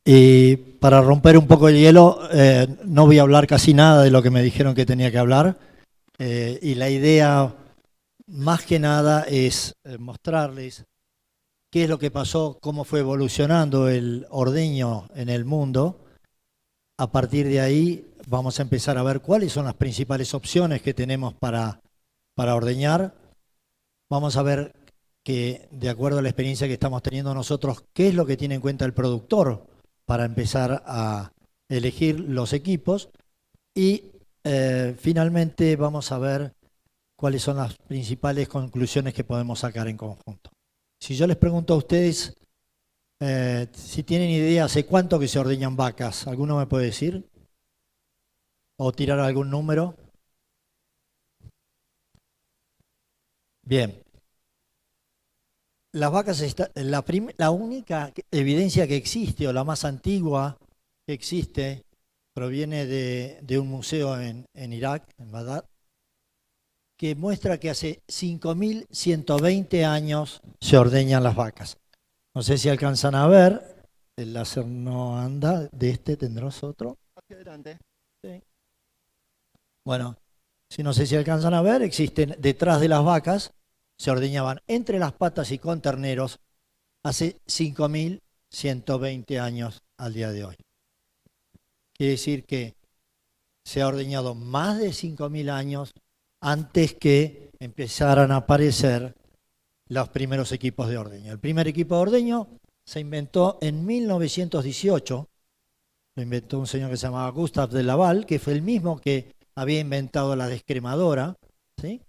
Y para romper un poco el hielo, no voy a hablar casi nada de lo que me dijeron que tenía que hablar. Y la idea, más que nada, es mostrarles qué es lo que pasó, cómo fue evolucionando el ordeño en el mundo. A partir de ahí vamos a empezar a ver cuáles son las principales opciones que tenemos para ordeñar. Vamos a ver que, de acuerdo a la experiencia que estamos teniendo nosotros, qué es lo que tiene en cuenta el productor para empezar a elegir los equipos. Y finalmente vamos a ver cuáles son las principales conclusiones que podemos sacar en conjunto. Si yo les pregunto a ustedes si tienen idea hace cuánto que se ordeñan vacas, ¿alguno me puede decir? ¿O tirar algún número? Bien. Las vacas, la única evidencia que existe, o la más antigua que existe, proviene de un museo en Irak, en Bagdad, que muestra que hace 5.120 años se ordeñan las vacas. No sé si alcanzan a ver, el láser no anda, de este tendrás otro. Hacia adelante. Sí. Bueno, si no sé si alcanzan a ver, existen detrás de las vacas, se ordeñaban entre las patas y con terneros hace 5.120 años al día de hoy. Quiere decir que se ha ordeñado más de 5.000 años antes que empezaran a aparecer los primeros equipos de ordeño. El primer equipo de ordeño se inventó en 1918, lo inventó un señor que se llamaba Gustave de Laval, que fue el mismo que había inventado la descremadora, ¿sí?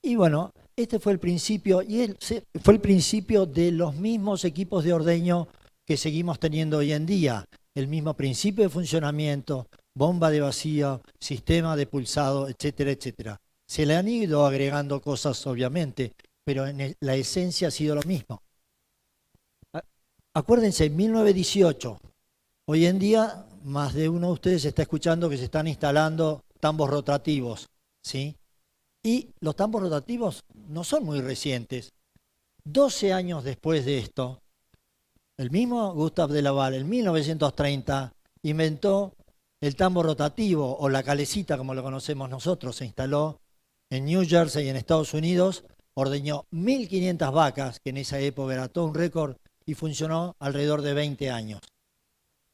Y bueno, este fue el principio, fue el principio de los mismos equipos de ordeño que seguimos teniendo hoy en día. El mismo principio de funcionamiento, bomba de vacío, sistema de pulsado, etcétera, etcétera. Se le han ido agregando cosas, obviamente, pero la esencia ha sido lo mismo. Acuérdense, 1918, hoy en día más de uno de ustedes está escuchando que se están instalando tambos rotativos, ¿sí? Y los tambos rotativos no son muy recientes. 12 años después de esto, el mismo Gustave de Laval, en 1930, inventó el tambo rotativo, o la calecita como lo conocemos nosotros. Se instaló en New Jersey, en Estados Unidos, ordeñó 1.500 vacas, que en esa época era todo un récord, y funcionó alrededor de 20 años.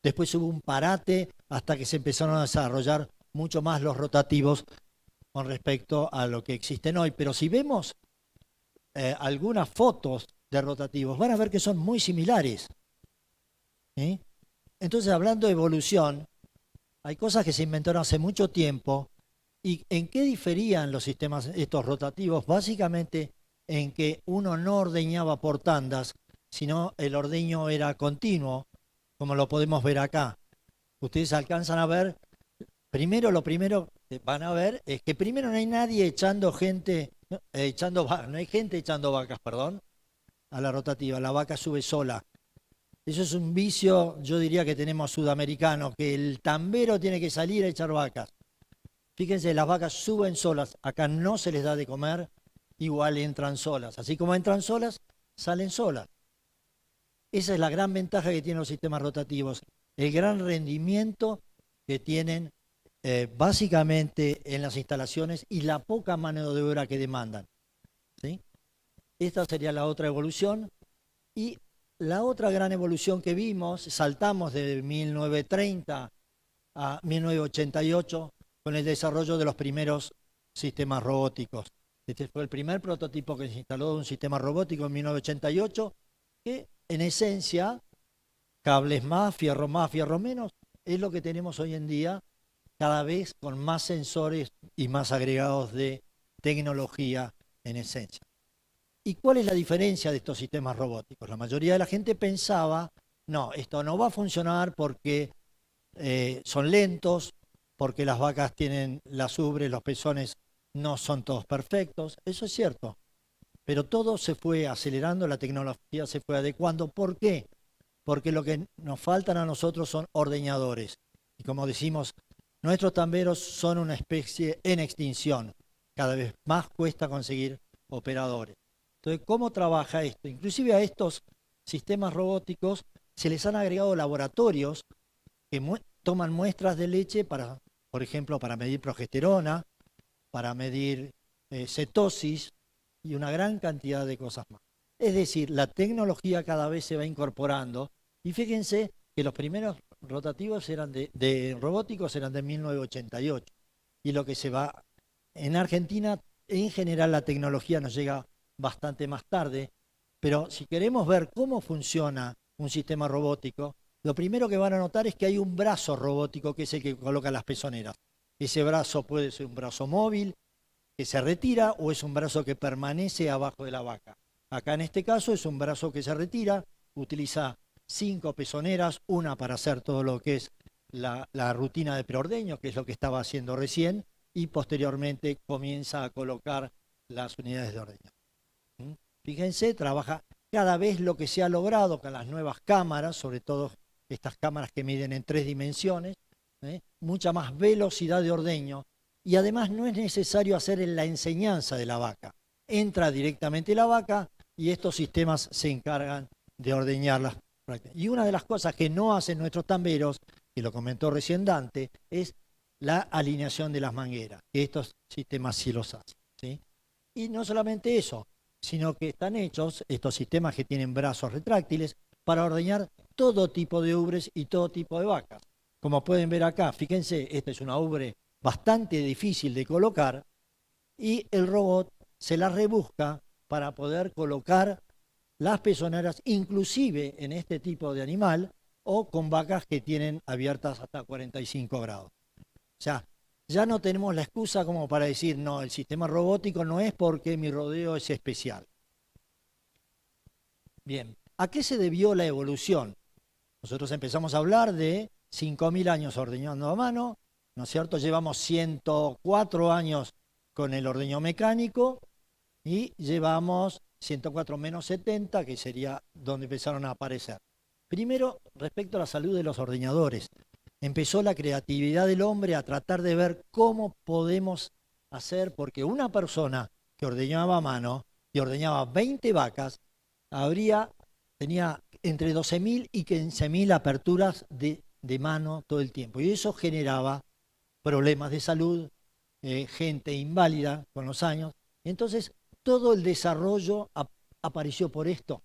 Después hubo un parate hasta que se empezaron a desarrollar mucho más los rotativos con respecto a lo que existen hoy. Pero si vemos algunas fotos de rotativos, van a ver que son muy similares. ¿Sí? Entonces, hablando de evolución, hay cosas que se inventaron hace mucho tiempo. ¿Y en qué diferían los sistemas estos rotativos? Básicamente en que uno no ordeñaba por tandas, sino el ordeño era continuo, como lo podemos ver acá. Ustedes alcanzan a ver, primero lo primero que van a ver es que primero no hay nadie echando gente, no hay gente echando vacas, perdón, a la rotativa, la vaca sube sola. Eso es un vicio, yo diría que tenemos sudamericano, que el tambero tiene que salir a echar vacas. Fíjense, las vacas suben solas, acá no se les da de comer, igual entran solas. Así como entran solas, salen solas. Esa es la gran ventaja que tienen los sistemas rotativos, el gran rendimiento que tienen básicamente en las instalaciones y la poca mano de obra que demandan, ¿sí? Esta sería la otra evolución. Y la otra gran evolución que vimos, saltamos de 1930 a 1988 con el desarrollo de los primeros sistemas robóticos. Este fue el primer prototipo que se instaló de un sistema robótico en 1988, que en esencia, cables más, fierro menos, es lo que tenemos hoy en día, cada vez con más sensores y más agregados de tecnología en esencia. ¿Y cuál es la diferencia de estos sistemas robóticos? La mayoría de la gente pensaba, no, esto no va a funcionar porque son lentos, porque las vacas tienen las ubres, los pezones no son todos perfectos. Eso es cierto. Pero todo se fue acelerando, la tecnología se fue adecuando. ¿Por qué? Porque lo que nos faltan a nosotros son ordeñadores. Y como decimos, nuestros tamberos son una especie en extinción. Cada vez más cuesta conseguir operadores. Entonces, ¿cómo trabaja esto? Inclusive a estos sistemas robóticos se les han agregado laboratorios que toman muestras de leche para, por ejemplo, para medir progesterona, para medir cetosis y una gran cantidad de cosas más. Es decir, la tecnología cada vez se va incorporando y fíjense que los primeros rotativos eran de robóticos eran de 1988 y lo que se va en Argentina, en general la tecnología nos llega bastante más tarde, pero si queremos ver cómo funciona un sistema robótico, lo primero que van a notar es que hay un brazo robótico que es el que coloca las pezoneras. Ese brazo puede ser un brazo móvil que se retira o es un brazo que permanece abajo de la vaca. Acá en este caso es un brazo que se retira, utiliza 5 pezoneras, una para hacer todo lo que es la rutina de preordeño, que es lo que estaba haciendo recién, y posteriormente comienza a colocar las unidades de ordeño. Fíjense, trabaja cada vez lo que se ha logrado con las nuevas cámaras, sobre todo estas cámaras que miden en 3 dimensiones, mucha más velocidad de ordeño, y además no es necesario hacer la enseñanza de la vaca. Entra directamente la vaca y estos sistemas se encargan de ordeñarlas. Y una de las cosas que no hacen nuestros tamberos, que lo comentó recién Dante, es la alineación de las mangueras, que estos sistemas sí los hacen, ¿sí? Y no solamente eso, sino que están hechos, estos sistemas que tienen brazos retráctiles, para ordeñar todo tipo de ubres y todo tipo de vacas. Como pueden ver acá, fíjense, esta es una ubre bastante difícil de colocar y el robot se la rebusca para poder colocar las pezoneras, inclusive en este tipo de animal o con vacas que tienen abiertas hasta 45 grados. O sea, ya no tenemos la excusa como para decir, no, el sistema robótico no es porque mi rodeo es especial. Bien, ¿a qué se debió la evolución? Nosotros empezamos a hablar de 5.000 años ordeñando a mano, ¿no es cierto? Llevamos 104 años con el ordeño mecánico y llevamos 104 menos 70, que sería donde empezaron a aparecer. Primero, respecto a la salud de los ordeñadores. Empezó la creatividad del hombre a tratar de ver cómo podemos hacer, porque una persona que ordeñaba a mano y ordeñaba 20 vacas, tenía entre 12.000 y 15.000 aperturas de mano todo el tiempo. Y eso generaba problemas de salud, gente inválida con los años. Entonces, todo el desarrollo apareció por esto.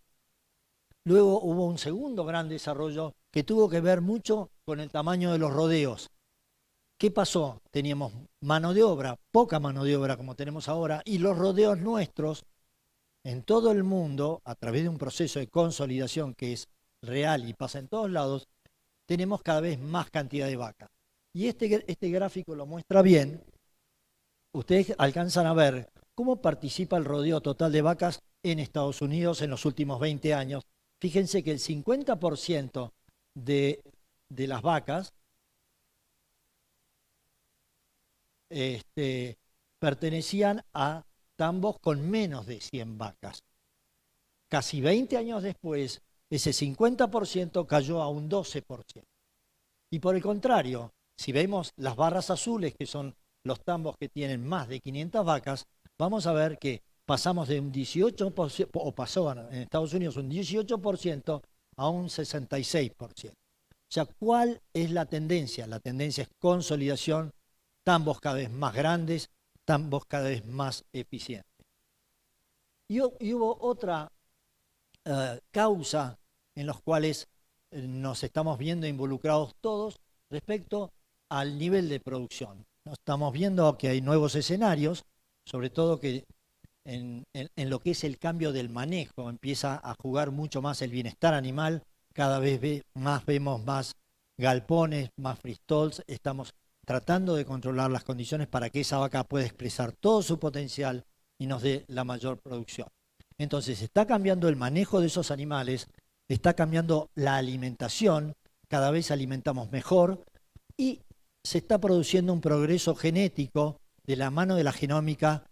Luego hubo un segundo gran desarrollo que tuvo que ver mucho con el tamaño de los rodeos. ¿Qué pasó? Teníamos mano de obra, poca mano de obra como tenemos ahora, y los rodeos nuestros, en todo el mundo, a través de un proceso de consolidación que es real y pasa en todos lados, tenemos cada vez más cantidad de vacas. Y este gráfico lo muestra bien. Ustedes alcanzan a ver cómo participa el rodeo total de vacas en Estados Unidos en los últimos 20 años. Fíjense que el 50% de las vacas pertenecían a tambos con menos de 100 vacas. Casi 20 años después, ese 50% cayó a un 12%. Y por el contrario, si vemos las barras azules, que son los tambos que tienen más de 500 vacas, vamos a ver que pasamos de un 18%, o pasó en Estados Unidos un 18% a un 66%. O sea, ¿cuál es la tendencia? La tendencia es consolidación, tambos cada vez más grandes, tambos cada vez más eficientes. Y hubo otra causa en los cuales nos estamos viendo involucrados todos respecto al nivel de producción. Estamos viendo que hay nuevos escenarios, sobre todo que en lo que es el cambio del manejo, empieza a jugar mucho más el bienestar animal, cada vez vemos más galpones, más freestalls, estamos tratando de controlar las condiciones para que esa vaca pueda expresar todo su potencial y nos dé la mayor producción. Entonces está cambiando el manejo de esos animales, está cambiando la alimentación, cada vez alimentamos mejor y se está produciendo un progreso genético de la mano de la genómica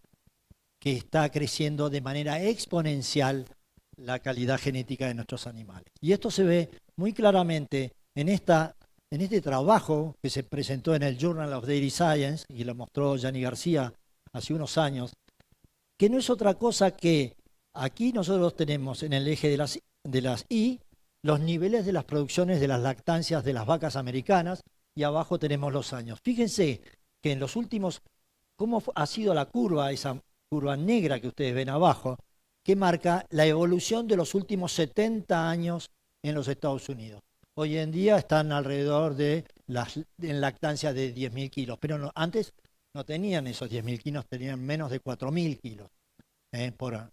que está creciendo de manera exponencial la calidad genética de nuestros animales. Y esto se ve muy claramente en este trabajo que se presentó en el Journal of Dairy Science, y lo mostró Gianni García hace unos años, que no es otra cosa que aquí nosotros tenemos en el eje de las Y los niveles de las producciones de las lactancias de las vacas americanas y abajo tenemos los años. Fíjense que en los últimos, cómo ha sido la curva, esa curva negra que ustedes ven abajo, que marca la evolución de los últimos 70 años en los Estados Unidos. Hoy en día están alrededor de en lactancia de 10.000 kilos, pero no, antes no tenían esos 10.000 kilos, tenían menos de 4.000 kilos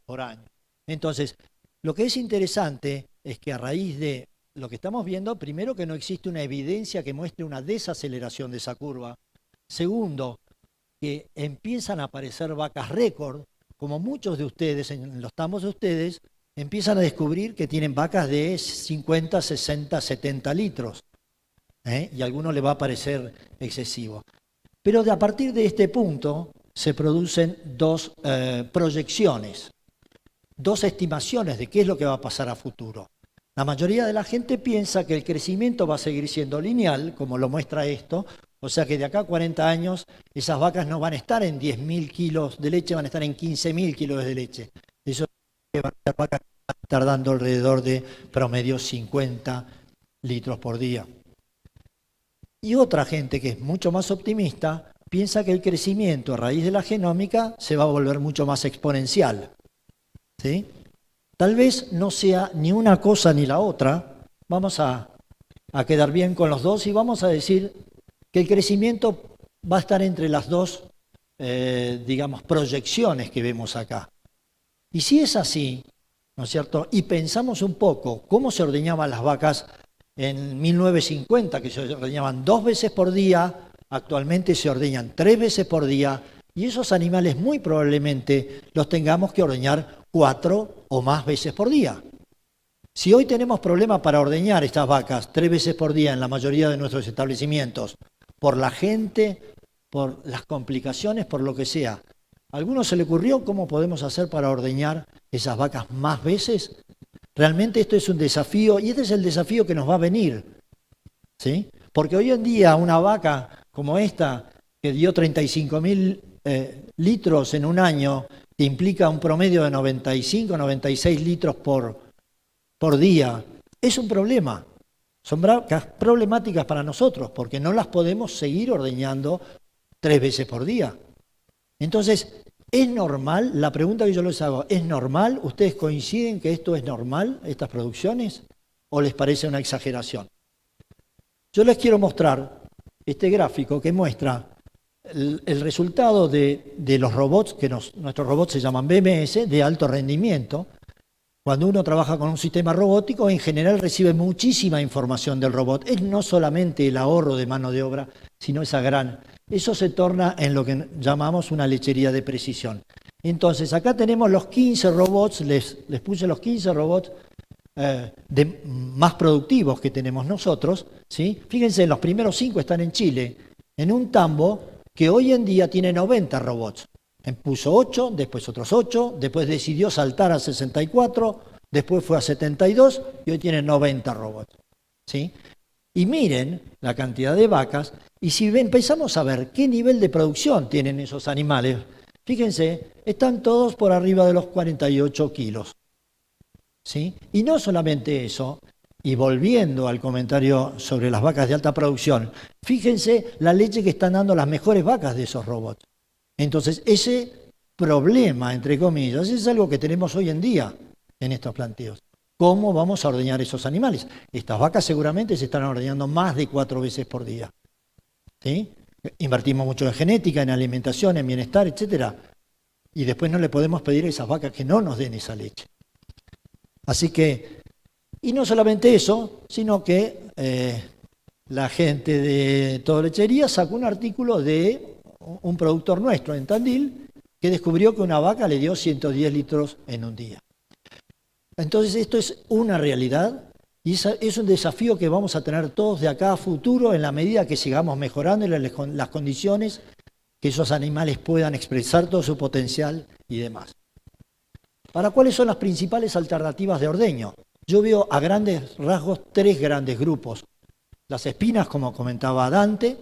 por año. Entonces, lo que es interesante es que a raíz de lo que estamos viendo, primero que no existe una evidencia que muestre una desaceleración de esa curva. Segundo, que empiezan a aparecer vacas récord, como muchos de ustedes, en los tambos de ustedes, empiezan a descubrir que tienen vacas de 50, 60, 70 litros. Y a algunos les va a parecer excesivo. Pero a partir de este punto se producen dos proyecciones, dos estimaciones de qué es lo que va a pasar a futuro. La mayoría de la gente piensa que el crecimiento va a seguir siendo lineal, como lo muestra esto, o sea que de acá a 40 años esas vacas no van a estar en 10.000 kilos de leche, van a estar en 15.000 kilos de leche. Eso es van a ser vacas que van a estar dando alrededor de promedio 50 litros por día. Y otra gente que es mucho más optimista piensa que el crecimiento a raíz de la genómica se va a volver mucho más exponencial. ¿Sí? Tal vez no sea ni una cosa ni la otra, vamos a quedar bien con los dos y vamos a decir que el crecimiento va a estar entre las dos, digamos, proyecciones que vemos acá. Y si es así, ¿no es cierto? Y pensamos un poco cómo se ordeñaban las vacas en 1950, que se ordeñaban 2 veces por día, actualmente se ordeñan 3 veces por día, y esos animales muy probablemente los tengamos que ordeñar 4 o más veces por día. Si hoy tenemos problemas para ordeñar estas vacas 3 veces por día en la mayoría de nuestros establecimientos, por la gente, por las complicaciones, por lo que sea, ¿a alguno se le ocurrió cómo podemos hacer para ordeñar esas vacas más veces? Realmente esto es un desafío y este es el desafío que nos va a venir, ¿sí? Porque hoy en día una vaca como esta, que dio 35.000 litros en un año, que implica un promedio de 95, 96 litros por día, es un problema. Son vacas problemáticas para nosotros porque no las podemos seguir ordeñando 3 veces por día. Entonces, ¿es normal? La pregunta que yo les hago, ¿es normal? ¿Ustedes coinciden que esto es normal, estas producciones? ¿O les parece una exageración? Yo les quiero mostrar este gráfico que muestra el resultado de los robots, que nuestros robots se llaman BMS, de alto rendimiento. Cuando uno trabaja con un sistema robótico, en general recibe muchísima información del robot. Es no solamente el ahorro de mano de obra, sino eso se torna en lo que llamamos una lechería de precisión. Entonces, acá tenemos los 15 robots, les puse los 15 robots más productivos que tenemos nosotros, ¿sí? Fíjense, los primeros 5 están en Chile, en un tambo que hoy en día tiene 90 robots. Puso 8, después otros 8, después decidió saltar a 64, después fue a 72 y hoy tiene 90 robots, ¿sí? Y miren la cantidad de vacas, y si empezamos a ver qué nivel de producción tienen esos animales, fíjense, están todos por arriba de los 48 kilos, ¿sí? Y no solamente eso, y volviendo al comentario sobre las vacas de alta producción, fíjense la leche que están dando las mejores vacas de esos robots. Entonces, ese problema, entre comillas, es algo que tenemos hoy en día en estos planteos. ¿Cómo vamos a ordeñar esos animales? Estas vacas seguramente se están ordeñando más de 4 veces por día, ¿sí? Invertimos mucho en genética, en alimentación, en bienestar, etc. Y después no le podemos pedir a esas vacas que no nos den esa leche. Así que, y no solamente eso, sino que la gente de Todo Lechería sacó un artículo de un productor nuestro en Tandil que descubrió que una vaca le dio 110 litros en un día. Entonces esto es una realidad y es un desafío que vamos a tener todos de acá a futuro en la medida que sigamos mejorando las condiciones que esos animales puedan expresar todo su potencial y demás. ¿Para cuáles son las principales alternativas de ordeño? Yo veo a grandes rasgos 3 grandes grupos. Las espinas, como comentaba Dante,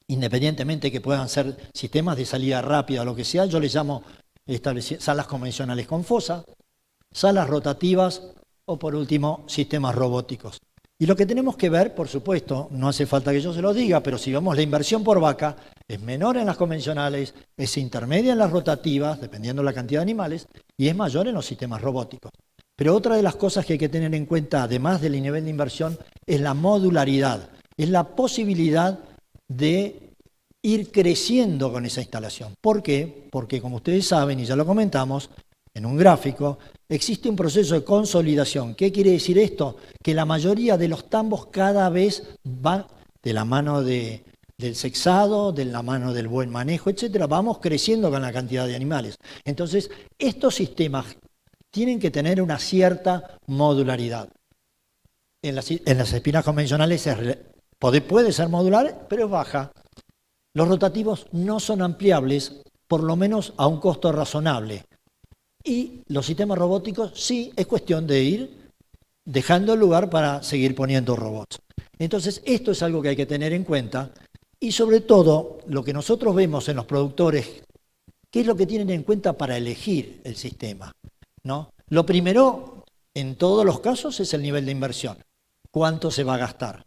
independientemente que puedan ser sistemas de salida rápida o lo que sea, yo les llamo salas convencionales con fosa, salas rotativas o por último, sistemas robóticos. Y lo que tenemos que ver, por supuesto, no hace falta que yo se lo diga, pero si vemos la inversión por vaca, es menor en las convencionales, es intermedia en las rotativas, dependiendo de la cantidad de animales, y es mayor en los sistemas robóticos. Pero otra de las cosas que hay que tener en cuenta, además del nivel de inversión, es la modularidad, es la posibilidad de ir creciendo con esa instalación. ¿Por qué? Porque, como ustedes saben, y ya lo comentamos en un gráfico, existe un proceso de consolidación. ¿Qué quiere decir esto? Que la mayoría de los tambos cada vez van de la mano del sexado, de la mano del buen manejo, etcétera. Vamos creciendo con la cantidad de animales. Entonces, estos sistemas tienen que tener una cierta modularidad. En las espinas convencionales puede ser modular, pero es baja. Los rotativos no son ampliables, por lo menos a un costo razonable. Y los sistemas robóticos sí es cuestión de ir dejando el lugar para seguir poniendo robots. Entonces, esto es algo que hay que tener en cuenta. Y sobre todo, lo que nosotros vemos en los productores, ¿qué es lo que tienen en cuenta para elegir el sistema? ¿No? Lo primero, en todos los casos, es el nivel de inversión. ¿Cuánto se va a gastar?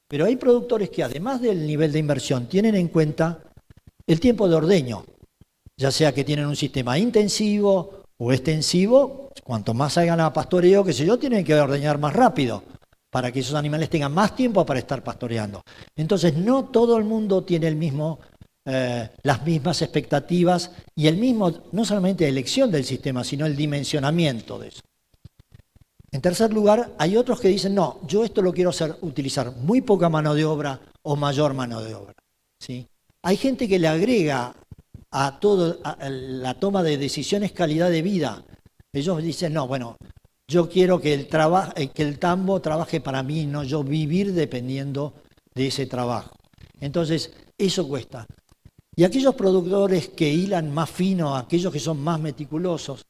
Pero hay productores que, además del nivel de inversión, tienen en cuenta el tiempo de ordeño. Ya sea que tienen un sistema intensivo o extensivo, cuanto más hagan a pastoreo, qué sé yo, tienen que ordeñar más rápido para que esos animales tengan más tiempo para estar pastoreando. Entonces, no todo el mundo tiene las mismas expectativas y el mismo, no solamente elección del sistema, sino el dimensionamiento de eso. En tercer lugar, hay otros que dicen, no, yo esto lo quiero utilizar muy poca mano de obra o mayor mano de obra. ¿Sí? Hay gente que le agrega a la toma de decisiones calidad de vida. Ellos dicen, no, bueno, yo quiero que el tambo trabaje para mí, no yo vivir dependiendo de ese trabajo. Entonces, eso cuesta. Y aquellos productores que hilan más fino, aquellos que son más meticulosos,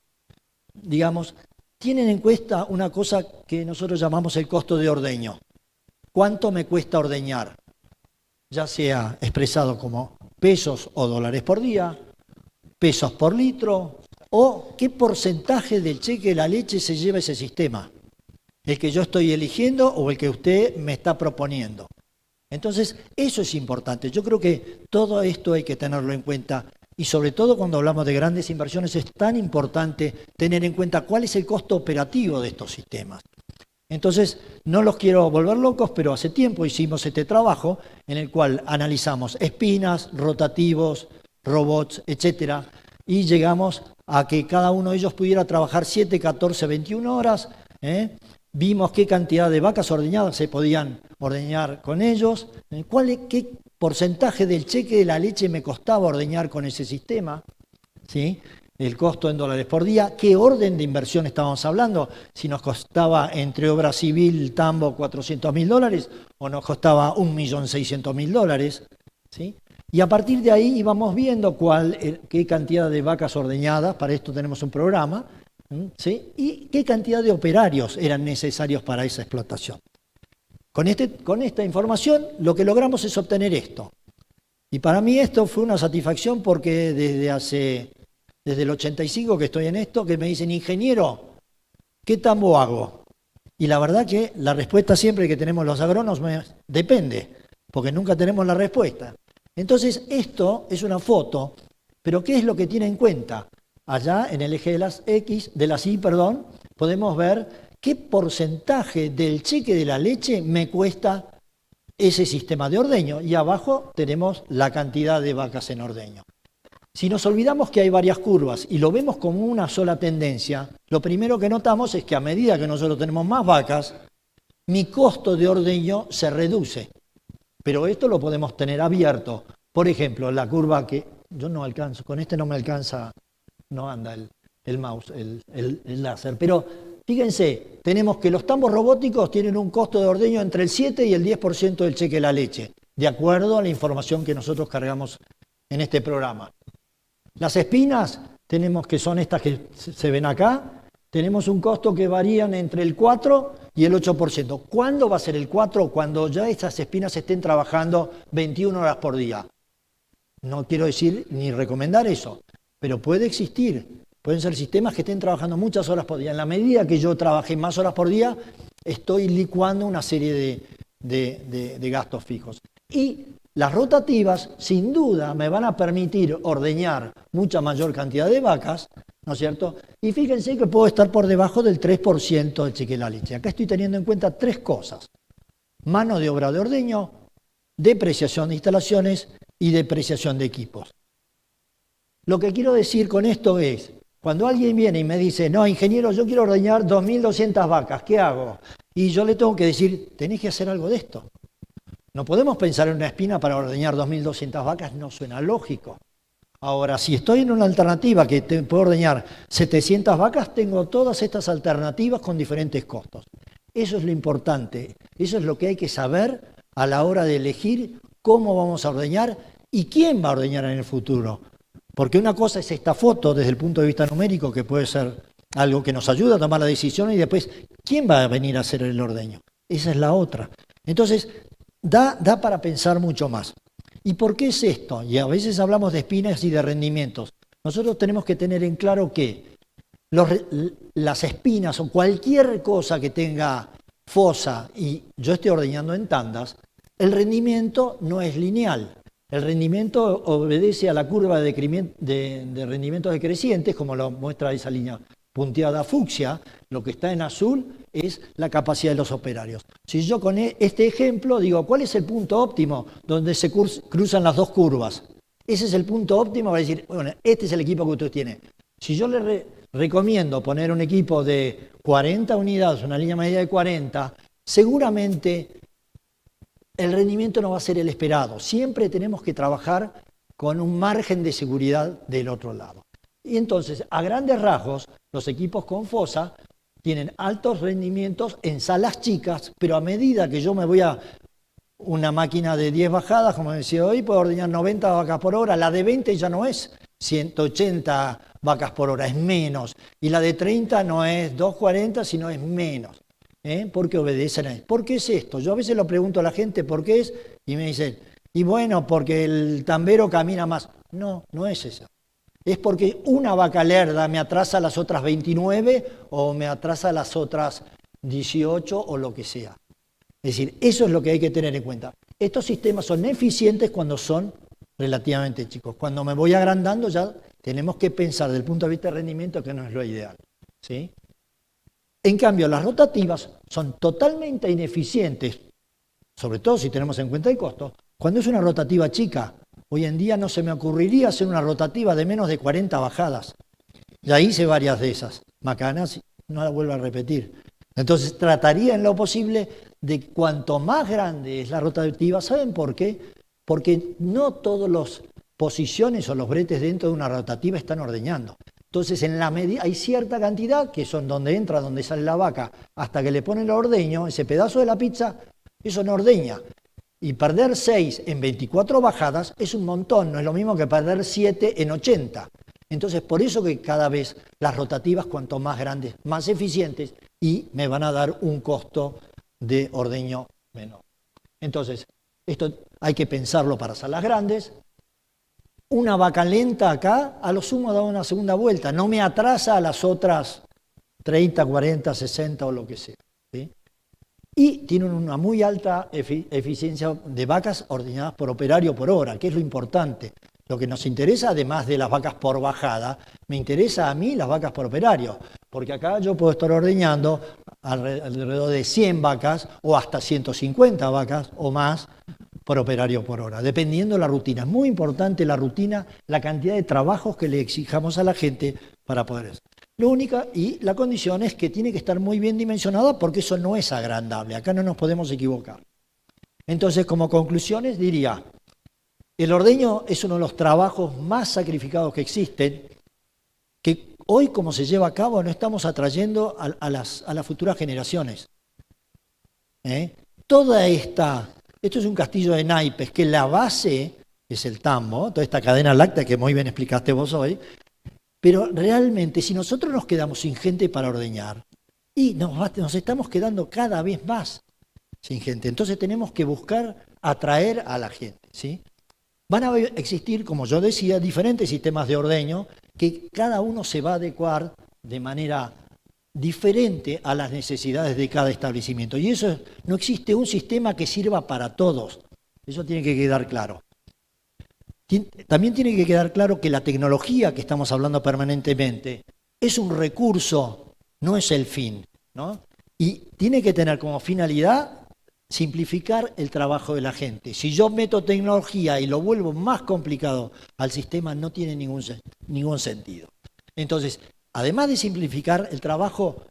digamos, tienen en cuenta una cosa que nosotros llamamos el costo de ordeño. ¿Cuánto me cuesta ordeñar? Ya sea expresado como pesos o dólares por día, pesos por litro, o qué porcentaje del cheque de la leche se lleva ese sistema. El que yo estoy eligiendo o el que usted me está proponiendo. Entonces, eso es importante. Yo creo que todo esto hay que tenerlo en cuenta y sobre todo cuando hablamos de grandes inversiones es tan importante tener en cuenta cuál es el costo operativo de estos sistemas. Entonces, no los quiero volver locos, pero hace tiempo hicimos este trabajo en el cual analizamos espinas, rotativos, robots, etcétera, y llegamos a que cada uno de ellos pudiera trabajar 7, 14, 21 horas. Vimos qué cantidad de vacas ordeñadas se podían ordeñar con ellos, qué porcentaje del cheque de la leche me costaba ordeñar con ese sistema, ¿sí? El costo en dólares por día, qué orden de inversión estábamos hablando, si nos costaba entre obra civil, tambo, $400.000 o nos costaba $1.600.000, ¿sí? Y a partir de ahí íbamos viendo qué cantidad de vacas ordeñadas, para esto tenemos un programa, ¿sí? Y qué cantidad de operarios eran necesarios para esa explotación. Con esta información lo que logramos es obtener esto. Y para mí esto fue una satisfacción porque desde el 85 que estoy en esto, que me dicen, ingeniero, ¿qué tambo hago? Y la verdad que la respuesta siempre que tenemos los agrónomos depende, porque nunca tenemos la respuesta. Entonces, esto es una foto, pero ¿qué es lo que tiene en cuenta? Allá en el eje de las Y, podemos ver qué porcentaje del cheque de la leche me cuesta ese sistema de ordeño. Y abajo tenemos la cantidad de vacas en ordeño. Si nos olvidamos que hay varias curvas y lo vemos como una sola tendencia, lo primero que notamos es que a medida que nosotros tenemos más vacas, mi costo de ordeño se reduce. Pero esto lo podemos tener abierto. Por ejemplo, la curva que yo no alcanzo, con este no me alcanza, no anda el mouse, el láser. Pero fíjense, tenemos que los tambos robóticos tienen un costo de ordeño entre el 7 y el 10% del cheque de la leche, de acuerdo a la información que nosotros cargamos en este programa. Las espinas, tenemos que son estas que se ven acá, tenemos un costo que varían entre el 4 y el 8%. ¿Cuándo va a ser el 4? Cuando ya estas espinas estén trabajando 21 horas por día. No quiero decir ni recomendar eso, pero puede existir Pueden ser sistemas que estén trabajando muchas horas por día. En la medida que yo trabaje más horas por día, estoy licuando una serie de gastos fijos. Y las rotativas, sin duda, me van a permitir ordeñar mucha mayor cantidad de vacas, ¿no es cierto? Y fíjense que puedo estar por debajo del 3% del cheque la leche. Acá estoy teniendo en cuenta 3 cosas. Mano de obra de ordeño, depreciación de instalaciones y depreciación de equipos. Lo que quiero decir con esto es, cuando alguien viene y me dice, no, ingeniero, yo quiero ordeñar 2.200 vacas, ¿qué hago? Y yo le tengo que decir, tenés que hacer algo de esto. No podemos pensar en una espina para ordeñar 2.200 vacas, no suena lógico. Ahora, si estoy en una alternativa que puedo ordeñar 700 vacas, tengo todas estas alternativas con diferentes costos. Eso es lo importante, eso es lo que hay que saber a la hora de elegir cómo vamos a ordeñar y quién va a ordeñar en el futuro. Porque una cosa es esta foto desde el punto de vista numérico, que puede ser algo que nos ayuda a tomar la decisión, y después, ¿quién va a venir a hacer el ordeño? Esa es la otra. Entonces, da para pensar mucho más. ¿Y por qué es esto? Y a veces hablamos de espinas y de rendimientos. Nosotros tenemos que tener en claro que las espinas o cualquier cosa que tenga fosa y yo estoy ordeñando en tandas, el rendimiento no es lineal. El rendimiento obedece a la curva de rendimientos decrecientes, como lo muestra esa línea punteada fucsia. Lo que está en azul es la capacidad de los operarios. Si yo con este ejemplo digo, ¿cuál es el punto óptimo donde se cruzan las dos curvas? Ese es el punto óptimo, va a decir, bueno, este es el equipo que usted tiene. Si yo le recomiendo poner un equipo de 40 unidades, una línea media de 40, seguramente el rendimiento no va a ser el esperado. Siempre tenemos que trabajar con un margen de seguridad del otro lado. Y entonces, a grandes rasgos, los equipos con fosa tienen altos rendimientos en salas chicas, pero a medida que yo me voy a una máquina de 10 bajadas, como decía hoy, puedo ordeñar 90 vacas por hora. La de 20 ya no es 180 vacas por hora, es menos. Y la de 30 no es 240, sino es menos. Porque obedecen a eso. ¿Por qué es esto? Yo a veces lo pregunto a la gente por qué es, y me dicen, y bueno, porque el tambero camina más. No, no es eso. Es porque una vaca lerda me atrasa a las otras 29 o me atrasa a las otras 18 o lo que sea. Es decir, eso es lo que hay que tener en cuenta. Estos sistemas son eficientes cuando son relativamente chicos. Cuando me voy agrandando ya tenemos que pensar desde el punto de vista de rendimiento que no es lo ideal, ¿sí? En cambio, las rotativas son totalmente ineficientes, sobre todo si tenemos en cuenta el costo, cuando es una rotativa chica. Hoy en día no se me ocurriría hacer una rotativa de menos de 40 bajadas. Ya hice varias de esas macanas, no la vuelvo a repetir. Entonces trataría en lo posible de cuanto más grande es la rotativa. ¿Saben por qué? Porque no todas las posiciones o los bretes dentro de una rotativa están ordeñando. Entonces en la medida hay cierta cantidad que son donde entra, donde sale la vaca, hasta que le ponen el ordeño, ese pedazo de la pizza, eso no ordeña. Y perder 6 en 24 bajadas es un montón, no es lo mismo que perder 7 en 80. Entonces, por eso que cada vez las rotativas, cuanto más grandes, más eficientes, y me van a dar un costo de ordeño menor. Entonces, esto hay que pensarlo para salas grandes. Una vaca lenta acá, a lo sumo da una segunda vuelta, no me atrasa a las otras 30, 40, 60 o lo que sea, ¿sí? Y tienen una muy alta eficiencia de vacas ordeñadas por operario por hora, que es lo importante. Lo que nos interesa, además de las vacas por bajada, me interesa a mí las vacas por operario, porque acá yo puedo estar ordeñando alrededor de 100 vacas o hasta 150 vacas o más por operario por hora, dependiendo de la rutina. Es muy importante la rutina, la cantidad de trabajos que le exijamos a la gente para poder eso. Lo único, y la condición es que tiene que estar muy bien dimensionada porque eso no es agrandable, acá no nos podemos equivocar. Entonces, como conclusiones diría, el ordeño es uno de los trabajos más sacrificados que existen, que hoy como se lleva a cabo no estamos atrayendo a las futuras generaciones. Esto es un castillo de naipes, que la base es el tambo, toda esta cadena láctea que muy bien explicaste vos hoy, pero realmente si nosotros nos quedamos sin gente para ordeñar, y nos estamos quedando cada vez más sin gente, entonces tenemos que buscar atraer a la gente, ¿sí? Van a existir, como yo decía, diferentes sistemas de ordeño que cada uno se va a adecuar de manera diferente a las necesidades de cada establecimiento. Y eso no existe un sistema que sirva para todos. Eso tiene que quedar claro. También tiene que quedar claro que la tecnología que estamos hablando permanentemente es un recurso, no es el fin, ¿no? Y tiene que tener como finalidad simplificar el trabajo de la gente. Si yo meto tecnología y lo vuelvo más complicado al sistema, no tiene ningún sentido. Entonces, además de simplificar el trabajo,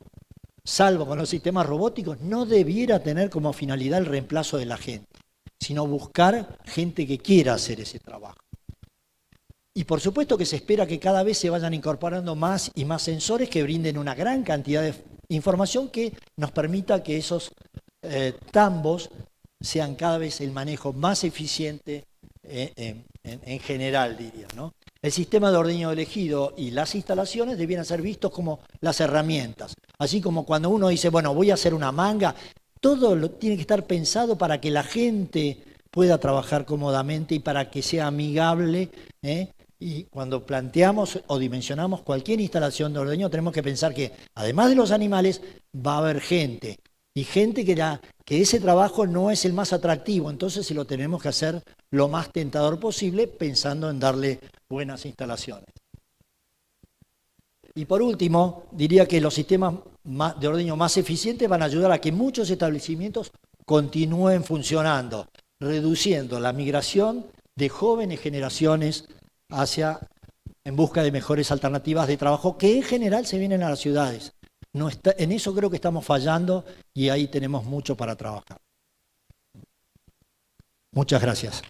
salvo con los sistemas robóticos, no debiera tener como finalidad el reemplazo de la gente, sino buscar gente que quiera hacer ese trabajo. Y por supuesto que se espera que cada vez se vayan incorporando más y más sensores que brinden una gran cantidad de información que nos permita que esos tambos sean cada vez el manejo más eficiente en general, diría, ¿no? El sistema de ordeño elegido y las instalaciones debieran ser vistos como las herramientas. Así como cuando uno dice, bueno, voy a hacer una manga, todo tiene que estar pensado para que la gente pueda trabajar cómodamente y para que sea amigable, Y cuando planteamos o dimensionamos cualquier instalación de ordeño, tenemos que pensar que, además de los animales, va a haber gente. Y gente que ese trabajo no es el más atractivo, entonces se lo tenemos que hacer lo más tentador posible, pensando en darle buenas instalaciones. Y por último, diría que los sistemas de ordeño más eficientes van a ayudar a que muchos establecimientos continúen funcionando, reduciendo la migración de jóvenes generaciones en busca de mejores alternativas de trabajo que en general se vienen a las ciudades. En eso creo que estamos fallando y ahí tenemos mucho para trabajar. Muchas gracias.